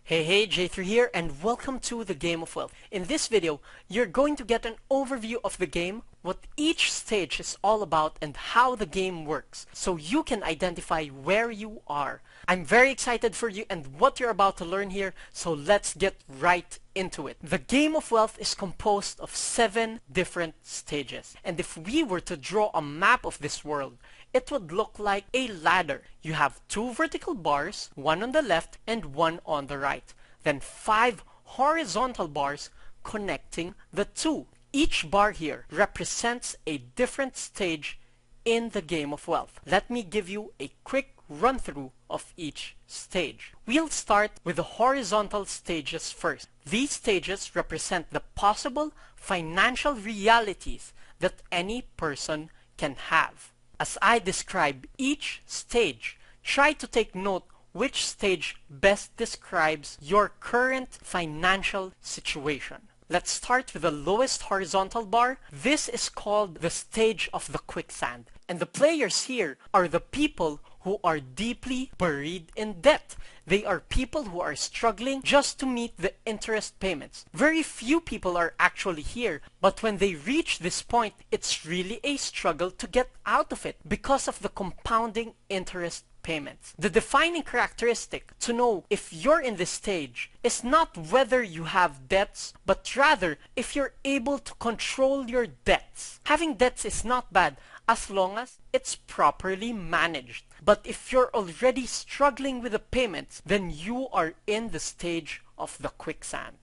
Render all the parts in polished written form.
Hey, J3 here, and welcome to the Game of Wealth. In this video, you're going to get an overview of the game, what each stage is all about, and how the game works, so you can identify where you are. I'm very excited for you and what you're about to learn here, so let's get right into it. The Game of Wealth is composed of 7 different stages, and if we were to draw a map of this world, it would look like a ladder. You have 2 vertical bars, one on the left and one on the right. Then 5 horizontal bars connecting the 2. Each bar here represents a different stage in the Game of Wealth. Let me give you a quick run through of each stage. We'll start with the horizontal stages first. These stages represent the possible financial realities that any person can have. As I describe each stage, try to take note which stage best describes your current financial situation. Let's start with the lowest horizontal bar. This is called the stage of the quicksand. And the players here are the people who are deeply buried in debt. They are people who are struggling just to meet the interest payments. Very few people are actually here, but when they reach this point, it's really a struggle to get out of it because of the compounding interest payments. The defining characteristic to know if you're in this stage is not whether you have debts, but rather if you're able to control your debts. Having debts is not bad as long as it's properly managed. But if you're already struggling with the payments, then you are in the stage of the quicksand.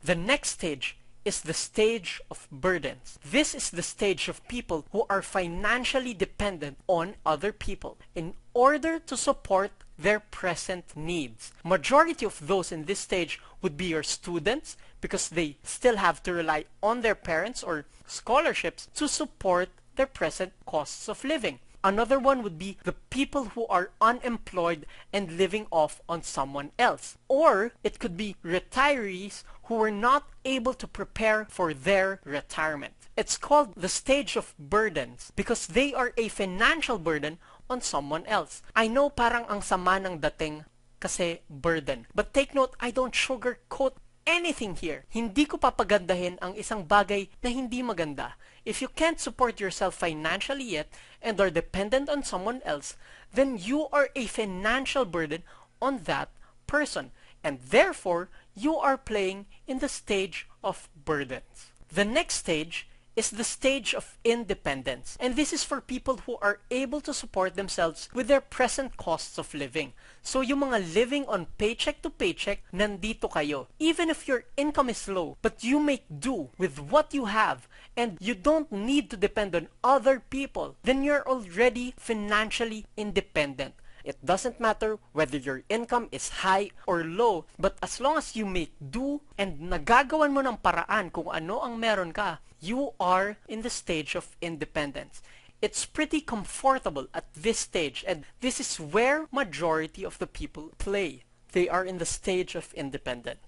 The next stage is the stage of burdens. This is the stage of people who are financially dependent on other people in order to support their present needs. Majority of those in this stage would be your students because they still have to rely on their parents or scholarships to support their present costs of living. Another one would be the people who are unemployed and living off on someone else. Or it could be retirees who were not able to prepare for their retirement. It's called the stage of burdens because they are a financial burden on someone else. I know parang ang sama ng dating kasi burden. But take note, I don't sugarcoat anything here. Hindi ko papagandahin ang isang bagay na hindi maganda. If you can't support yourself financially yet and are dependent on someone else, then you are a financial burden on that person. And therefore, you are playing in the stage of burdens. The next stage is the stage of independence. And this is for people who are able to support themselves with their present costs of living. So yung mga living on paycheck to paycheck, nandito kayo. Even if your income is low, but you make do with what you have, and you don't need to depend on other people, then you're already financially independent. It doesn't matter whether your income is high or low, but as long as you make do and nagagawan mo ng paraan kung ano ang meron ka, you are in the stage of independence. It's pretty comfortable at this stage, and this is where majority of the people play. They are in the stage of independence.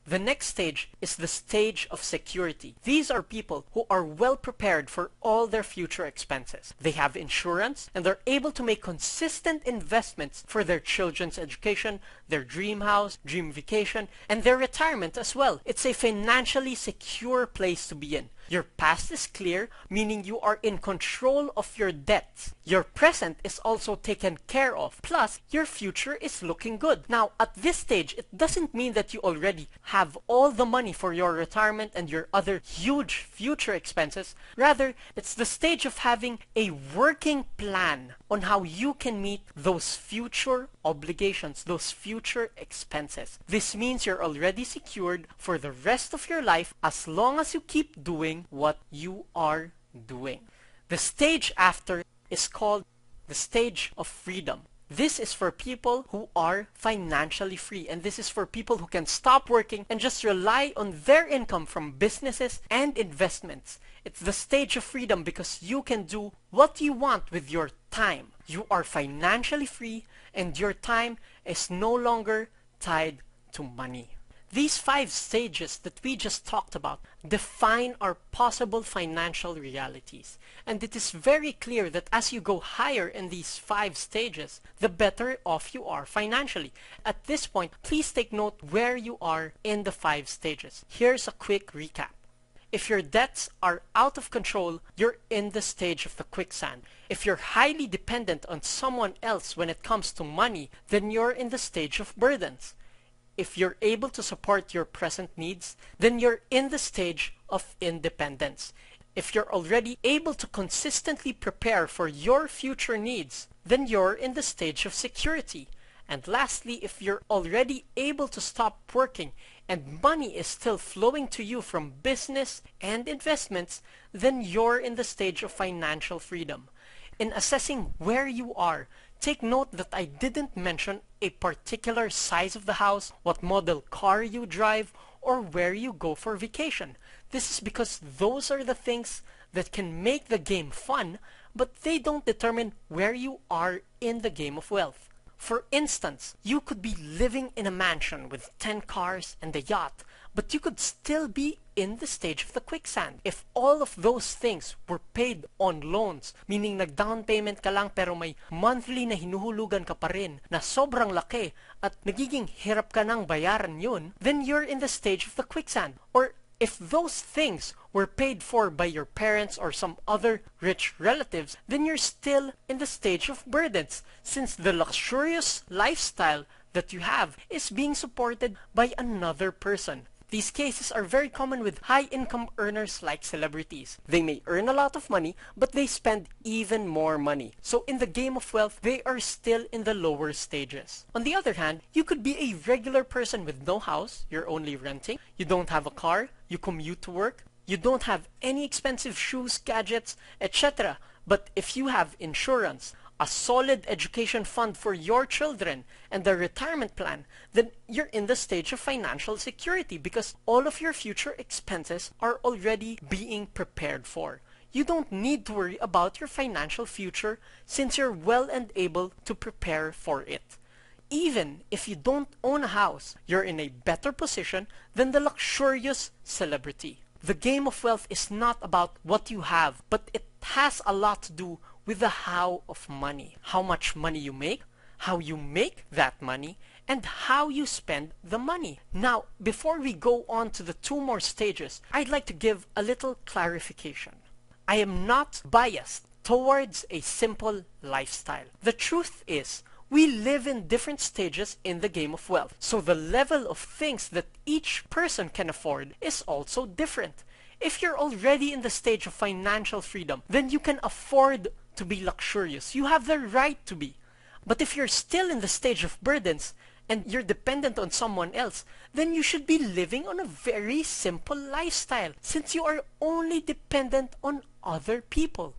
The next stage is the stage of security. These are people who are well prepared for all their future expenses. They have insurance and they're able to make consistent investments for their children's education, their dream house, dream vacation, and their retirement as well. It's a financially secure place to be in. Your past is clear, meaning you are in control of your debts. Your present is also taken care of, plus your future is looking good. Now, at this stage, it doesn't mean that you already have all the money for your retirement and your other huge future expenses. Rather, it's the stage of having a working plan on how you can meet those future obligations, those future expenses. This means you're already secured for the rest of your life as long as you keep doing what you are doing. The stage after is called the stage of freedom. This is for people who are financially free, and this is for people who can stop working and just rely on their income from businesses and investments. It's the stage of freedom because you can do what you want with your time. You are financially free and your time is no longer tied to money. These 5 stages that we just talked about define our possible financial realities. And it is very clear that as you go higher in these 5 stages, the better off you are financially. At this point, please take note where you are in the 5 stages. Here's a quick recap. If your debts are out of control, you're in the stage of the quicksand. If you're highly dependent on someone else when it comes to money, then you're in the stage of burdens. If you're able to support your present needs, then you're in the stage of independence. If you're already able to consistently prepare for your future needs, then you're in the stage of security. And lastly, if you're already able to stop working and money is still flowing to you from business and investments, then you're in the stage of financial freedom. In assessing where you are, take note that I didn't mention a particular size of the house, what model car you drive, or where you go for vacation. This is because those are the things that can make the game fun, but they don't determine where you are in the game of wealth. For instance, you could be living in a mansion with 10 cars and a yacht, but you could still be in the stage of the quicksand. If all of those things were paid on loans, meaning nag-down payment ka lang pero may monthly na hinuhulugan ka pa rin na sobrang laki at nagiging hirap ka nang bayaran yun, then you're in the stage of the quicksand. Or if those things were paid for by your parents or some other rich relatives, then you're still in the stage of burdens, since the luxurious lifestyle that you have is being supported by another person. These cases are very common with high-income earners like celebrities. They may earn a lot of money, but they spend even more money. So in the game of wealth, they are still in the lower stages. On the other hand, you could be a regular person with no house, you're only renting, you don't have a car, you commute to work, you don't have any expensive shoes, gadgets, etc. But if you have insurance, a solid education fund for your children, and a retirement plan, then you're in the stage of financial security because all of your future expenses are already being prepared for. You don't need to worry about your financial future since you're well and able to prepare for it. Even if you don't own a house, you're in a better position than the luxurious celebrity. The game of wealth is not about what you have, but it has a lot to do with the how of money. How much money you make, how you make that money, and how you spend the money. Now, before we go on to the 2 more stages, I'd like to give a little clarification. I am not biased towards a simple lifestyle. The truth is, we live in different stages in the game of wealth. So the level of things that each person can afford is also different. If you're already in the stage of financial freedom, then you can afford to be luxurious. You have the right to be. But if you're still in the stage of burdens and you're dependent on someone else, then you should be living on a very simple lifestyle since you are only dependent on other people.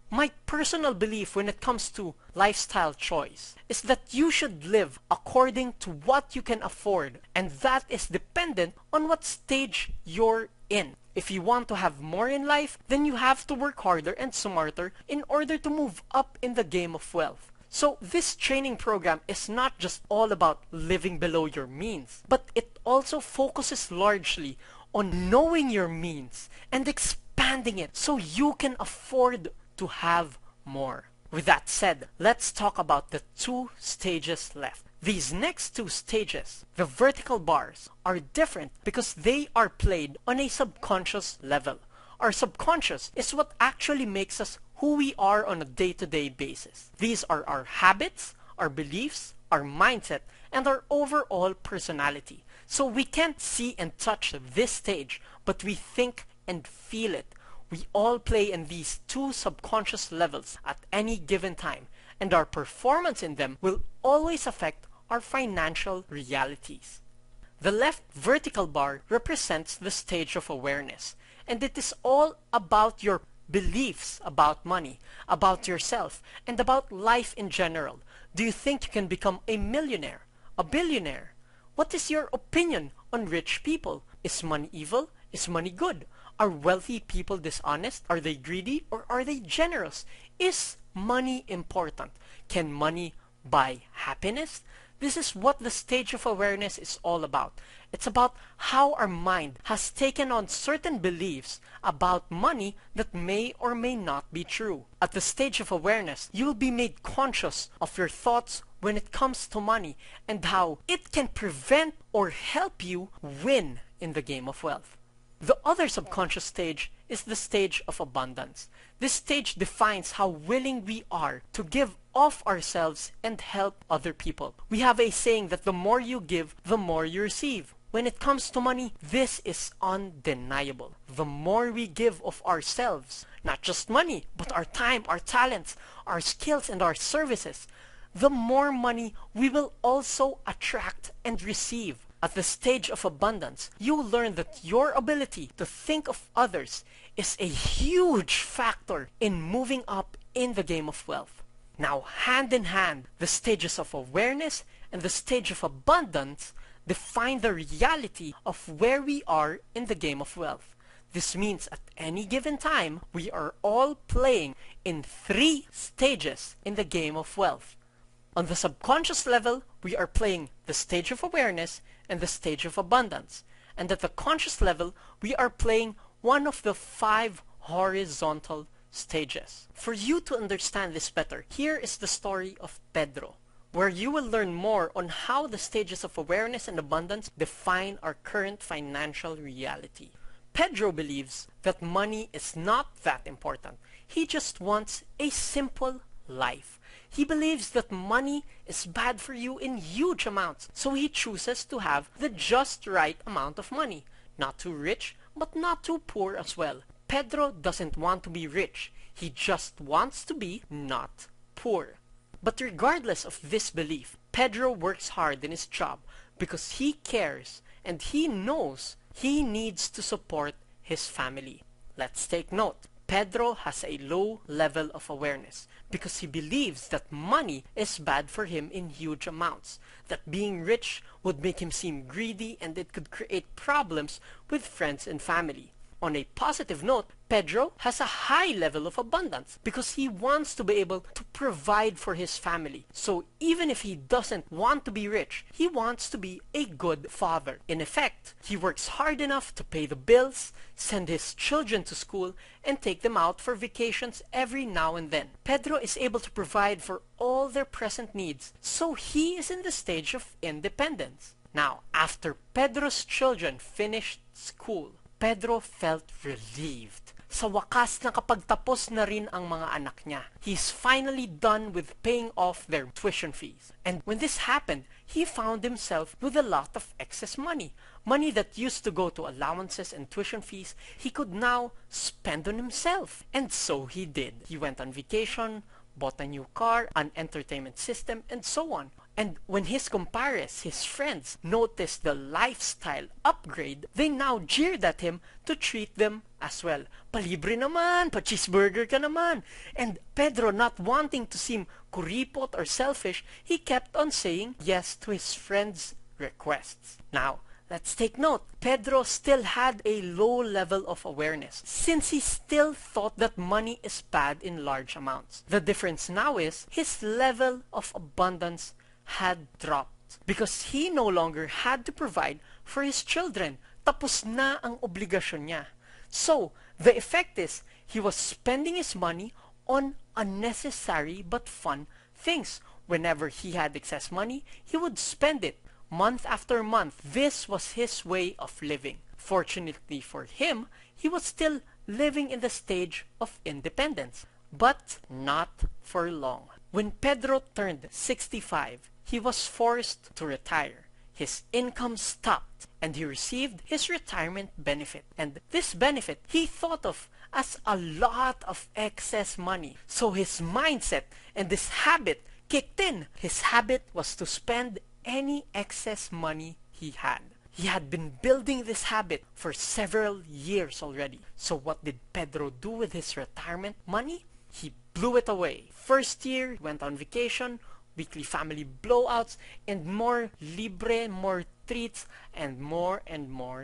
My personal belief when it comes to lifestyle choice is that you should live according to what you can afford, and that is dependent on what stage you're in. If you want to have more in life, then you have to work harder and smarter in order to move up in the game of wealth. So this training program is not just all about living below your means, but it also focuses largely on knowing your means and expanding it so you can afford to have more. With that said, let's talk about the 2 stages left. These next 2 stages, the vertical bars, are different because they are played on a subconscious level. Our subconscious is what actually makes us who we are on a day-to-day basis. These are our habits, our beliefs, our mindset, and our overall personality. So we can't see and touch this stage, but we think and feel it. We all play in these 2 subconscious levels at any given time, and our performance in them will always affect our financial realities. The left vertical bar represents the stage of awareness, and it is all about your beliefs about money, about yourself, and about life in general. Do you think you can become a millionaire, a billionaire? What is your opinion on rich people? Is money evil? Is money good? Are wealthy people dishonest? Are they greedy or are they generous? Is money important? Can money buy happiness? This is what the stage of awareness is all about. It's about how our mind has taken on certain beliefs about money that may or may not be true. At the stage of awareness, you will be made conscious of your thoughts when it comes to money and how it can prevent or help you win in the game of wealth. The other subconscious stage is the stage of abundance. This stage defines how willing we are to give of ourselves and help other people. We have a saying that the more you give, the more you receive. When it comes to money, this is undeniable. The more we give of ourselves, not just money, but our time, our talents, our skills, and our services, the more money we will also attract and receive. At the stage of abundance, you learn that your ability to think of others is a huge factor in moving up in the game of wealth. Now, hand in hand, the stages of awareness and the stage of abundance define the reality of where we are in the game of wealth. This means at any given time, we are all playing in 3 stages in the game of wealth. On the subconscious level, we are playing the stage of awareness and the stage of abundance. And at the conscious level, we are playing one of the 5 horizontal stages. For you to understand this better, here is the story of Pedro, where you will learn more on how the stages of awareness and abundance define our current financial reality. Pedro believes that money is not that important. He just wants a simple life. He believes that money is bad for you in huge amounts, so he chooses to have the just right amount of money. Not too rich, but not too poor as well. Pedro doesn't want to be rich. He just wants to be not poor. But regardless of this belief, Pedro works hard in his job because he cares and he knows he needs to support his family. Let's take note. Pedro has a low level of awareness because he believes that money is bad for him in huge amounts, that being rich would make him seem greedy and it could create problems with friends and family. On a positive note, Pedro has a high level of abundance because he wants to be able to provide for his family. So even if he doesn't want to be rich, he wants to be a good father. In effect, he works hard enough to pay the bills, send his children to school, and take them out for vacations every now and then. Pedro is able to provide for all their present needs, so he is in the stage of independence. Now, after Pedro's children finished school, Pedro felt relieved. Sa wakas nakapagtapos na rin ang mga anak niya. He's finally done with paying off their tuition fees. And when this happened, he found himself with a lot of excess money. Money that used to go to allowances and tuition fees, he could now spend on himself. And so he did. He went on vacation, bought a new car, an entertainment system, and so on. And when his compares, his friends, noticed the lifestyle upgrade, they now jeered at him to treat them as well. Palibre naman, pa-cheeseburger ka naman. And Pedro, not wanting to seem kuripot or selfish, he kept on saying yes to his friends' requests. Now, let's take note. Pedro still had a low level of awareness since he still thought that money is bad in large amounts. The difference now is his level of abundance had dropped because he no longer had to provide for his children. Tapos na ang obligasyon niya. So, the effect is he was spending his money on unnecessary but fun things. Whenever he had excess money, he would spend it. Month after month, this was his way of living. Fortunately for him, he was still living in the stage of independence, but not for long. When Pedro turned 65, he was forced to retire. His income stopped, and he received his retirement benefit. And this benefit he thought of as a lot of excess money. So his mindset and this habit kicked in. His habit was to spend any excess money he had. He had been building this habit for several years already. So what did Pedro do with his retirement money? He blew it away. First year, he went on vacation, weekly family blowouts, and more libre, more treats, and more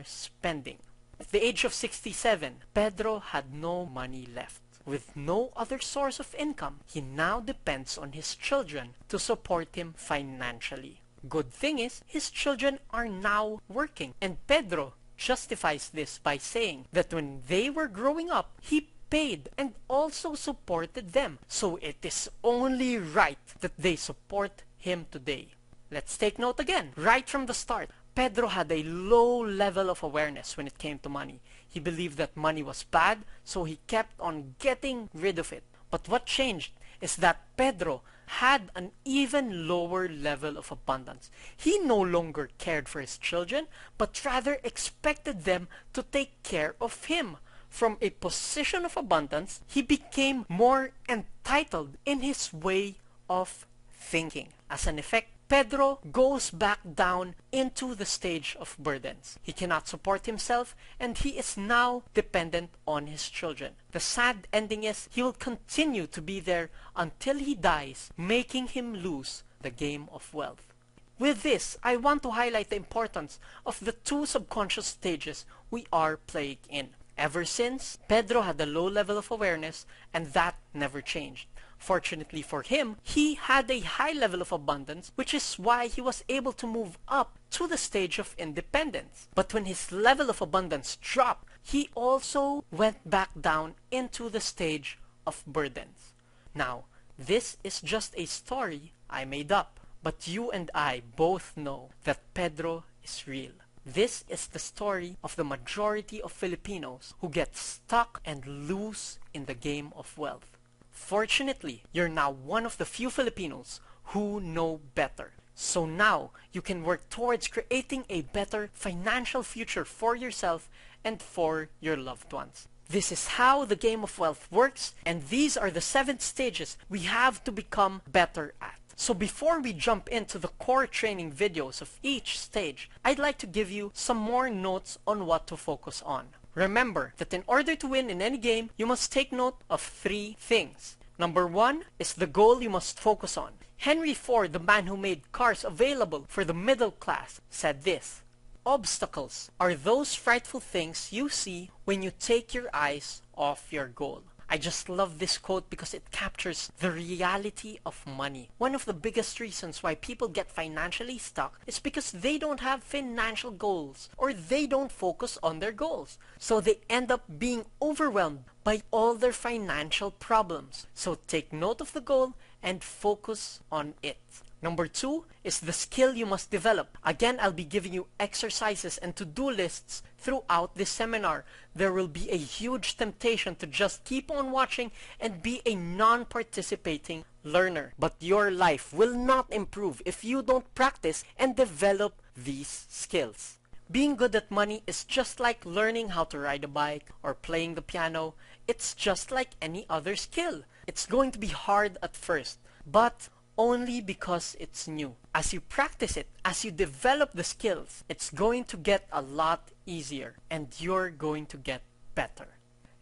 spending. At the age of 67, Pedro had no money left. With no other source of income, he now depends on his children to support him financially. Good thing is, his children are now working, and Pedro justifies this by saying that when they were growing up, he paid and also supported them. So it is only right that they support him today. Let's take note again. Right from the start, Pedro had a low level of awareness when it came to money. He believed that money was bad, so he kept on getting rid of it. But what changed is that Pedro had an even lower level of abundance. He no longer cared for his children, but rather expected them to take care of him. From a position of abundance, he became more entitled in his way of thinking. As an effect, Pedro goes back down into the stage of burdens. He cannot support himself, and he is now dependent on his children. The sad ending is he will continue to be there until he dies, making him lose the game of wealth. With this, I want to highlight the importance of the two subconscious stages we are playing in. Ever since, Pedro had a low level of awareness, and that never changed. Fortunately for him, he had a high level of abundance, which is why he was able to move up to the stage of independence. But when his level of abundance dropped, he also went back down into the stage of burdens. Now, this is just a story I made up, but you and I both know that Pedro is real. This is the story of the majority of Filipinos who get stuck and lose in the game of wealth. Fortunately, you're now one of the few Filipinos who know better. So now, you can work towards creating a better financial future for yourself and for your loved ones. This is how the game of wealth works, and these are the 7 stages we have to become better at. So before we jump into the core training videos of each stage, I'd like to give you some more notes on what to focus on. Remember that in order to win in any game, you must take note of 3 things. Number 1 is the goal you must focus on. Henry Ford, the man who made cars available for the middle class, said this: "Obstacles are those frightful things you see when you take your eyes off your goal." I just love this quote because it captures the reality of money. One of the biggest reasons why people get financially stuck is because they don't have financial goals, or they don't focus on their goals. So they end up being overwhelmed by all their financial problems. So take note of the goal and focus on it. Number 2 is the skill you must develop. Again, I'll be giving you exercises and to-do lists throughout this seminar. There will be a huge temptation to just keep on watching and be a non-participating learner. But your life will not improve if you don't practice and develop these skills. Being good at money is just like learning how to ride a bike or playing the piano. It's just like any other skill. It's going to be hard at first, but only because it's new. As you practice it, as you develop the skills, it's going to get a lot easier and you're going to get better.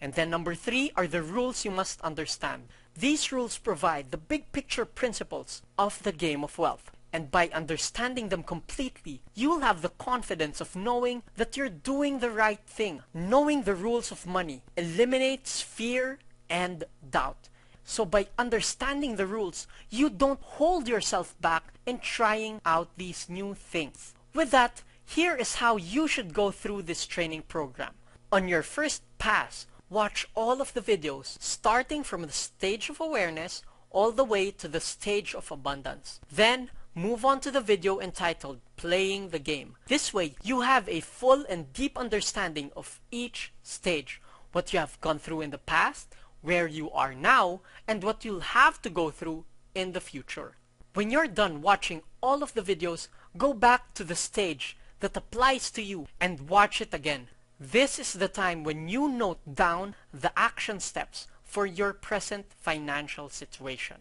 And then number 3 are the rules you must understand. These rules provide the big picture principles of the game of wealth. And by understanding them completely, you will have the confidence of knowing that you're doing the right thing. Knowing the rules of money eliminates fear and doubt. So by understanding the rules, you don't hold yourself back in trying out these new things. With that, here is how you should go through this training program. On your first pass, watch all of the videos starting from the stage of awareness all the way to the stage of abundance. Then, move on to the video entitled Playing the Game. This way, you have a full and deep understanding of each stage, what you have gone through in the past, where you are now, and what you'll have to go through in the future. When you're done watching all of the videos, go back to the stage that applies to you and watch it again. This is the time when you note down the action steps for your present financial situation.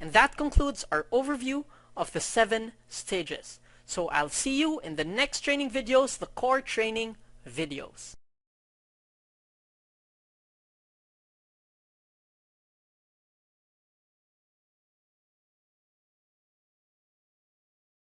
And that concludes our overview of the 7 stages. So I'll see you in the next training videos, the core training videos.